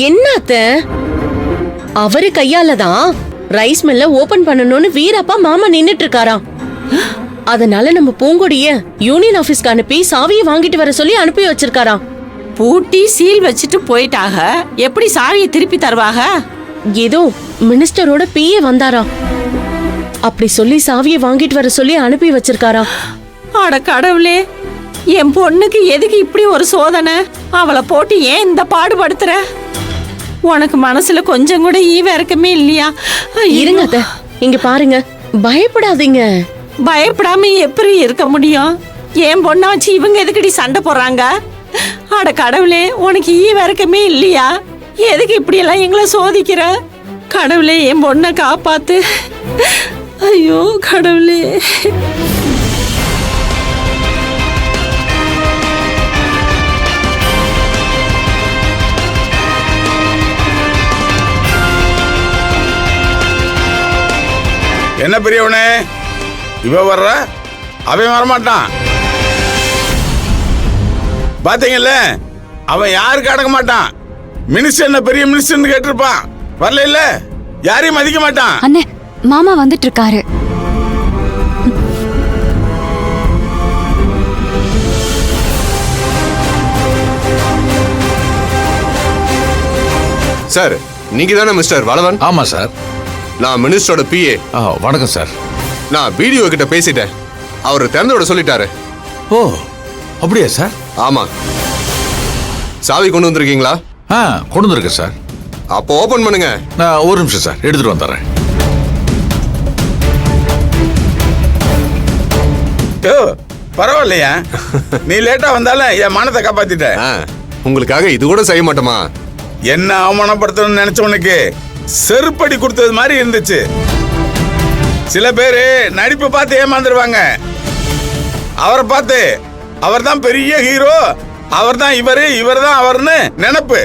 என்னத்த அவரு கையால தான் ரைஸ் மில்ல ஓபன் பண்ணணும்னு வீரப்பா மாமா நின்னுட்டு இருக்காராம். அதனால நம்ம பூங்கொடிய யூனியன் ஆபீஸ்க்கு அனுப்பி சாவியை வாங்கிட்டு வர சொல்லி அனுப்பி வச்சிருக்காராம். பூட்டி சீல் வச்சுட்டு போயிட்டாக, எப்படி சாவியை திருப்பி தருவாக? ஏதோ மினிஸ்டரோட பிஏ வந்தாராம், அப்படி சொல்லி சாவியை வாங்கிட்டு வர சொல்லி அனுப்பி வச்சிருக்காராம். அட கடவுளே, என் பொண்ணுக்கு எதுக்கு இப்படி ஒரு சோதனை? அவளை போட்டு ஏன் இந்த பாடுபடுத்துற? உனக்கு மனசுல கொஞ்சம் கூட ஈவிரக்கமே இல்லையா? இருங்க அத்த, இங்க பாருங்க, பயப்படாதீங்க. பயப்படாம எப்படி இருக்க முடியும்? என் பொண்ணை வச்சு இவங்க எதுக்கடி சண்டை போடுறாங்க? அட கடவுளே, உனக்கு ஈவிரக்கமே இல்லையா? எதுக்கு இப்படி எல்லாம் எங்களை சோதிக்கிற? கடவுளே, என் பொண்ணை காப்பாத்து. ஐயோ கடவுளே. என்ன பெரியவனே, இவ வர்ற, அவன் வரமாட்டான். பாத்தீங்கல்ல, அவன் யாருக்கு அடங்க மாட்டான். மினிஸ்டர் என்ன பெரிய மினிஸ்டர் கேட்டிருப்பான். வரல இல்ல, யாரையும் மதிக்க மாட்டான். அண்ணே, மாமா வந்துட்டு இருக்காரு. சார், நீங்க தானே மிஸ்டர் வளவன்? ஆமா சார். நான் மினிஸ்டரோட பிஏ. வணக்கம் சார். நான் வீடியோ கிட்ட பேசிட்டேன், அவர் திறந்து விட சொல்லிட்டாரு. ஓ, அப்படியா சார்? ஆமா. சாவி கொண்டு வந்திருக்கீங்களா? கொண்டு வந்திருக்கேன் சார். அப்போ ஓபன் பண்ணுங்க. நான் ஒரு நிமிஷம் சார், எடுத்துட்டு வந்துடுறேன். பரவாயில்லையா, நீ லேட்டா வந்தாலும் என் மானத்தை காப்பாத்திட்ட. உங்களுக்காக இது கூட செய்ய மாட்டோமா? என்ன அவமானப்படுத்தணும்னு நினைச்சவனுக்கு செருப்படி கொடுத்தது மாதிரி இருந்துச்சு. சில பேரு நடிப்பு பார்த்து ஏமாந்துருவாங்க. அவரை பார்த்து அவர் தான் பெரிய ஹீரோ, அவர் தான் இவரு, இவர் தான் அவர்னு நினைப்பு.